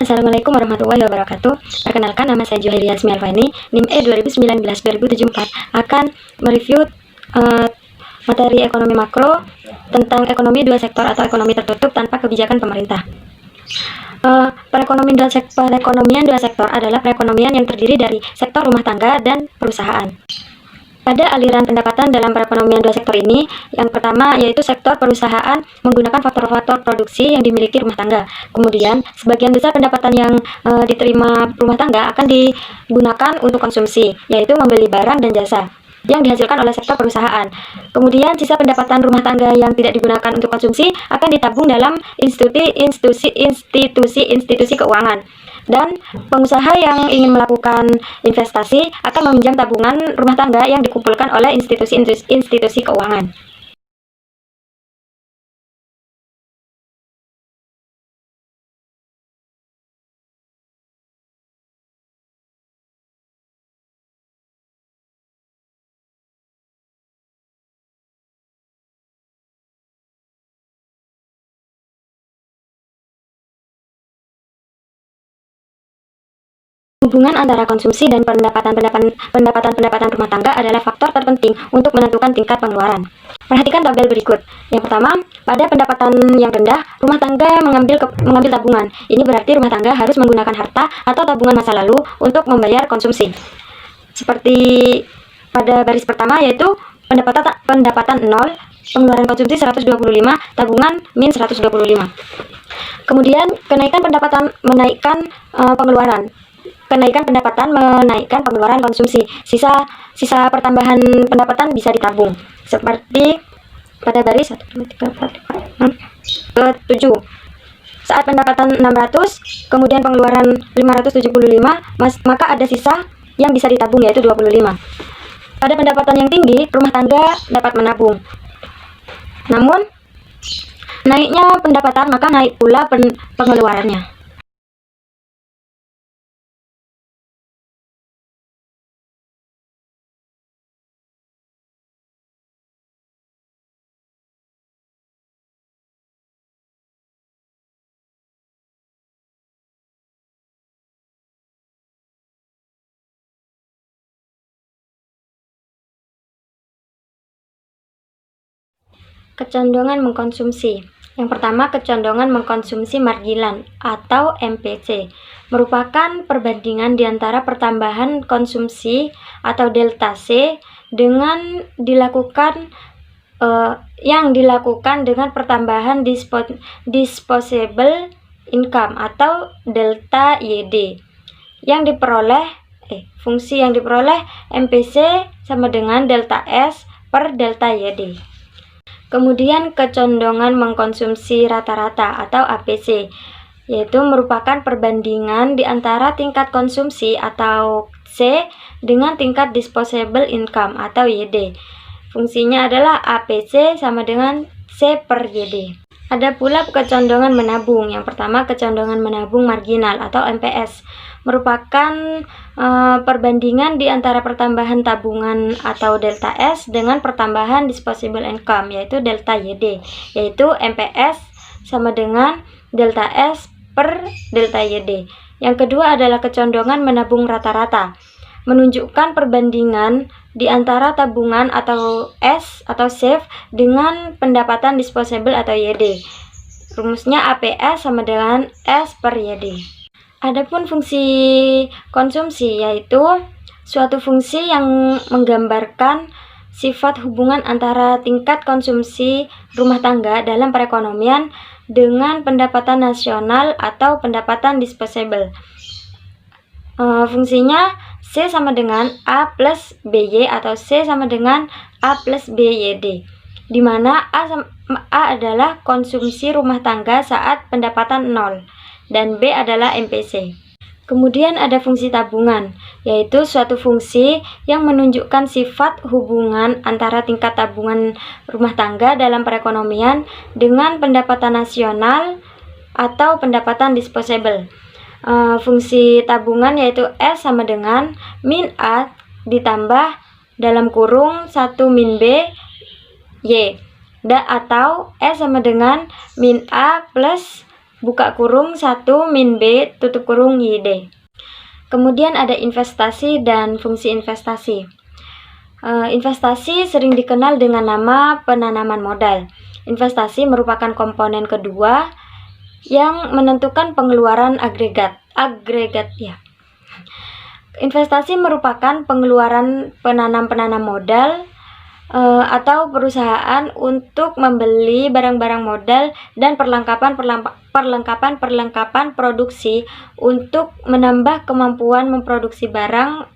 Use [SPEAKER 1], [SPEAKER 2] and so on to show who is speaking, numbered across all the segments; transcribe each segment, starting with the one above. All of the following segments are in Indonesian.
[SPEAKER 1] Assalamualaikum warahmatullahi wabarakatuh. Perkenalkan, nama saya Juhairi Yasmi Alfaini, NIM E 2019-2074, akan mereview materi ekonomi makro tentang ekonomi dua sektor atau ekonomi tertutup tanpa kebijakan pemerintah. Perekonomian dua sektor adalah perekonomian yang terdiri dari sektor rumah tangga dan perusahaan. Pada aliran pendapatan dalam perekonomian dua sektor ini, yang pertama yaitu sektor perusahaan menggunakan faktor-faktor produksi yang dimiliki rumah tangga. Kemudian, sebagian besar pendapatan yang diterima rumah tangga akan digunakan untuk konsumsi, yaitu membeli barang dan jasa yang dihasilkan oleh sektor perusahaan. Kemudian, sisa pendapatan rumah tangga yang tidak digunakan untuk konsumsi akan ditabung dalam institusi keuangan. Dan pengusaha yang ingin melakukan investasi akan meminjam tabungan rumah tangga yang dikumpulkan oleh institusi keuangan. Hubungan antara konsumsi dan pendapatan rumah tangga adalah faktor terpenting untuk menentukan tingkat pengeluaran. Perhatikan tabel berikut. Yang pertama, pada pendapatan yang rendah, rumah tangga mengambil tabungan. Ini berarti rumah tangga harus menggunakan harta atau tabungan masa lalu untuk membayar konsumsi. Seperti pada baris pertama, yaitu pendapatan 0, pengeluaran konsumsi 125, tabungan min 125. Kemudian kenaikan pendapatan menaikkan pengeluaran. Kenaikan pendapatan menaikkan pengeluaran konsumsi. Sisa pertambahan pendapatan bisa ditabung. Seperti pada baris 1, 2, 3, 4, 5, 6, ke-7. Saat pendapatan 600, kemudian pengeluaran 575, maka ada sisa yang bisa ditabung, yaitu 25. Pada pendapatan yang tinggi, rumah tangga dapat menabung. Namun, naiknya pendapatan maka naik pula pengeluarannya. Kecondongan mengkonsumsi. Yang pertama, kecondongan mengkonsumsi marginal atau MPC merupakan perbandingan di antara pertambahan konsumsi atau delta C dengan yang dilakukan dengan pertambahan disposable income atau delta YD yang diperoleh fungsi yang diperoleh MPC sama dengan delta S per delta YD. Kemudian kecondongan mengkonsumsi rata-rata atau APC, yaitu merupakan perbandingan di antara tingkat konsumsi atau C dengan tingkat disposable income atau YD. Fungsinya adalah APC sama dengan C per YD. Ada pula kecondongan menabung. Yang pertama, kecondongan menabung marginal atau MPS merupakan perbandingan di antara pertambahan tabungan atau delta S dengan pertambahan disposable income, yaitu delta YD, yaitu MPS sama dengan delta S per delta YD. Yang kedua adalah kecondongan menabung rata-rata, menunjukkan perbandingan di antara tabungan atau S atau save dengan pendapatan disposable atau YD. Rumusnya APS sama dengan S per YD. Adapun fungsi konsumsi, yaitu suatu fungsi yang menggambarkan sifat hubungan antara tingkat konsumsi rumah tangga dalam perekonomian dengan pendapatan nasional atau pendapatan disposable. Fungsinya C sama dengan A plus BY atau C sama dengan A plus BYD, di mana A adalah konsumsi rumah tangga saat pendapatan 0 dan B adalah MPC. Kemudian ada fungsi tabungan, yaitu suatu fungsi yang menunjukkan sifat hubungan antara tingkat tabungan rumah tangga dalam perekonomian dengan pendapatan nasional atau pendapatan disposable. Fungsi tabungan yaitu S sama dengan min A ditambah dalam kurung 1 min B Y, atau S sama dengan min A plus buka kurung 1 min B tutup kurung YD. Kemudian ada investasi dan fungsi investasi. Investasi sering dikenal dengan nama penanaman modal. Investasi merupakan komponen kedua yang menentukan pengeluaran agregat ya. Investasi merupakan pengeluaran penanam modal atau perusahaan untuk membeli barang-barang modal dan perlengkapan produksi untuk menambah kemampuan memproduksi barang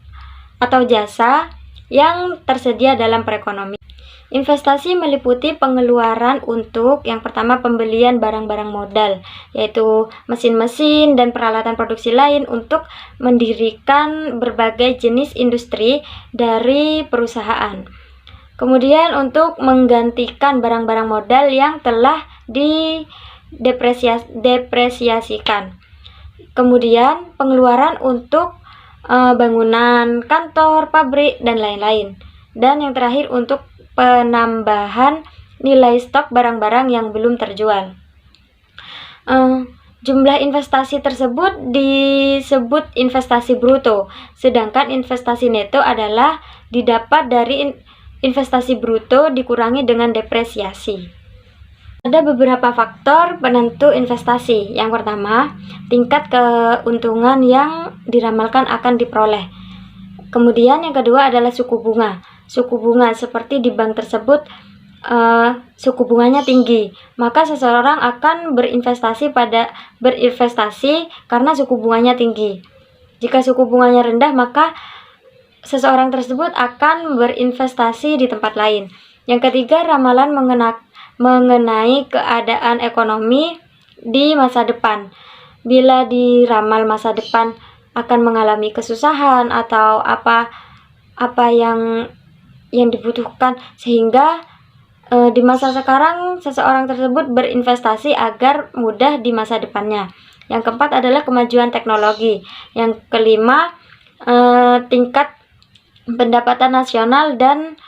[SPEAKER 1] atau jasa yang tersedia dalam perekonomian. Investasi meliputi pengeluaran untuk yang pertama pembelian barang-barang modal, yaitu mesin-mesin dan peralatan produksi lain untuk mendirikan berbagai jenis industri dari perusahaan. Kemudian untuk menggantikan barang-barang modal yang telah didepresiasikan. Kemudian pengeluaran untuk bangunan, kantor, pabrik, dan lain-lain. Dan yang terakhir untuk penambahan nilai stok barang-barang yang belum terjual. Jumlah investasi tersebut disebut investasi bruto, sedangkan investasi neto adalah didapat dari investasi bruto dikurangi dengan depresiasi. Ada beberapa faktor penentu investasi. Yang pertama, tingkat keuntungan yang diramalkan akan diperoleh. Kemudian yang kedua adalah suku bunga. Suku bunga seperti di bank tersebut suku bunganya tinggi, maka seseorang akan berinvestasi karena suku bunganya tinggi. Jika suku bunganya rendah, maka seseorang tersebut akan berinvestasi di tempat lain. Yang ketiga, ramalan mengenai keadaan ekonomi di masa depan. Bila diramal masa depan akan mengalami kesusahan atau apa yang dibutuhkan, sehingga di masa sekarang seseorang tersebut berinvestasi agar mudah di masa depannya. Yang keempat adalah kemajuan teknologi. Yang kelima, tingkat pendapatan nasional dan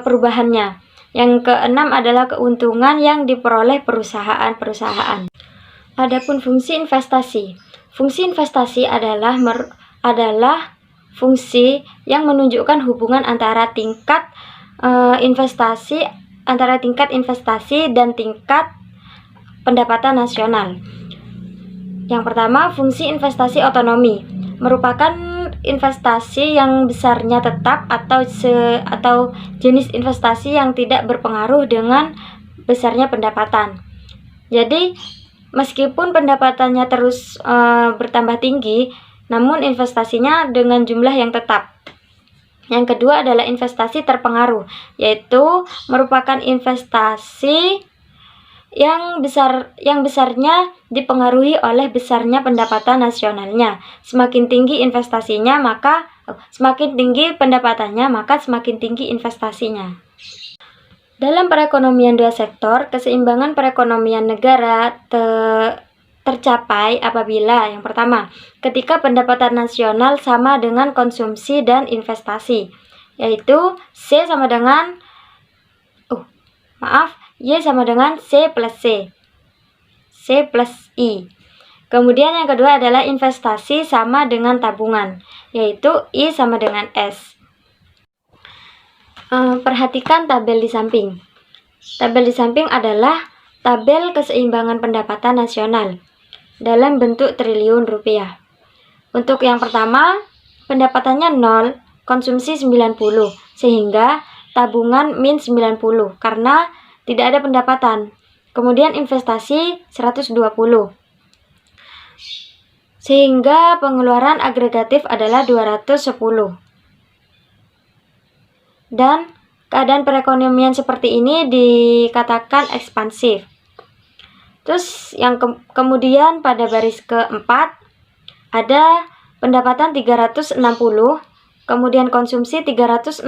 [SPEAKER 1] perubahannya. Yang keenam adalah keuntungan yang diperoleh perusahaan-perusahaan. Adapun fungsi investasi. Fungsi investasi adalah fungsi yang menunjukkan hubungan antara tingkat investasi dan tingkat pendapatan nasional. Yang pertama, fungsi investasi otonomi merupakan investasi yang besarnya tetap atau jenis investasi yang tidak berpengaruh dengan besarnya pendapatan. Jadi, meskipun pendapatannya terus bertambah tinggi, namun investasinya dengan jumlah yang tetap. Yang kedua adalah investasi terpengaruh, yaitu merupakan investasi yang besarnya dipengaruhi oleh besarnya pendapatan nasionalnya. Semakin tinggi pendapatannya, maka semakin tinggi investasinya. Dalam perekonomian dua sektor, keseimbangan perekonomian negara tercapai apabila yang pertama, ketika pendapatan nasional sama dengan konsumsi dan investasi, yaitu Y sama dengan C plus I. Kemudian yang kedua adalah investasi sama dengan tabungan, yaitu I sama dengan S. Perhatikan tabel di samping. Tabel di samping adalah tabel keseimbangan pendapatan nasional dalam bentuk triliun rupiah. Untuk yang pertama, pendapatannya 0, konsumsi 90, sehingga tabungan min 90 karena tidak ada pendapatan. Kemudian investasi 120, sehingga pengeluaran agregatif adalah 210. Dan keadaan perekonomian seperti ini dikatakan ekspansif. Terus yang kemudian pada baris keempat ada pendapatan 360, kemudian konsumsi 360,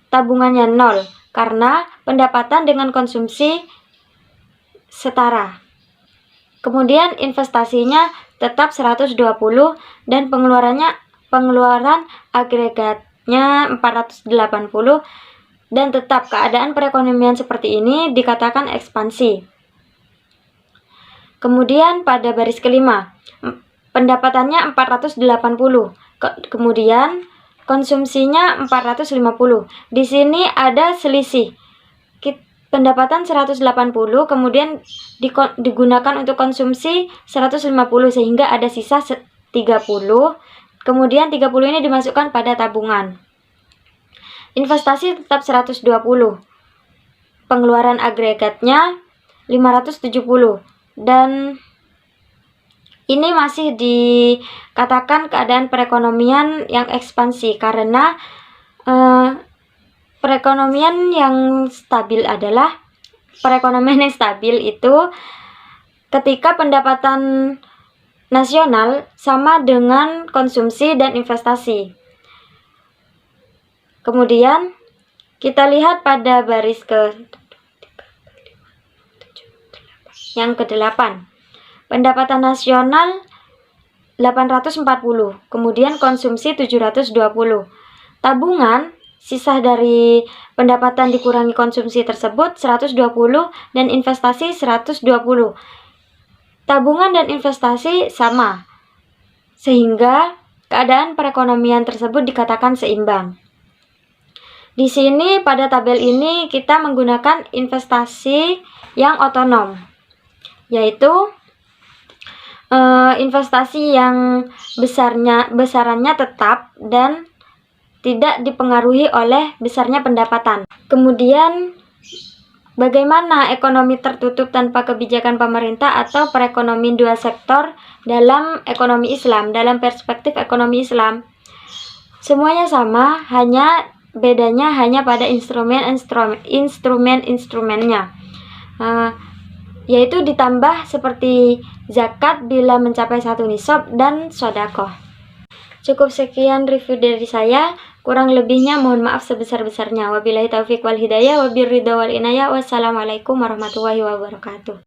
[SPEAKER 1] tabungannya 0 karena pendapatan dengan konsumsi setara. Kemudian investasinya tetap 120 dan pengeluaran agregatnya 480, dan tetap keadaan perekonomian seperti ini dikatakan ekspansi. Kemudian pada baris kelima, pendapatannya 480. Kemudian konsumsinya 450. Di sini ada selisih. Pendapatan 180, kemudian digunakan untuk konsumsi 150, sehingga ada sisa 30. Kemudian 30 ini dimasukkan pada tabungan. Investasi tetap 120. Pengeluaran agregatnya 570. Dan ini masih dikatakan keadaan perekonomian yang ekspansi, karena perekonomian yang stabil adalah perekonomian yang stabil itu ketika pendapatan nasional sama dengan konsumsi dan investasi. Kemudian kita lihat pada baris yang ke-8. Pendapatan nasional 840, kemudian konsumsi 720. Tabungan, sisa dari pendapatan dikurangi konsumsi tersebut 120 dan investasi 120. Tabungan dan investasi sama, sehingga keadaan perekonomian tersebut dikatakan seimbang. Di sini pada tabel ini kita menggunakan investasi yang otonom, yaitu investasi yang besarannya tetap dan tidak dipengaruhi oleh besarnya pendapatan. Kemudian, bagaimana ekonomi tertutup tanpa kebijakan pemerintah atau perekonomian dua sektor dalam ekonomi Islam, dalam perspektif ekonomi Islam? Semuanya sama, bedanya hanya pada instrumennya, yaitu ditambah seperti zakat bila mencapai 1 nisab dan sedekah. Cukup sekian review dari saya. Kurang lebihnya mohon maaf sebesar-besarnya. Wabillahi taufiq wal hidayah, wabirridha wal inayah. Wassalamualaikum warahmatullahi wabarakatuh.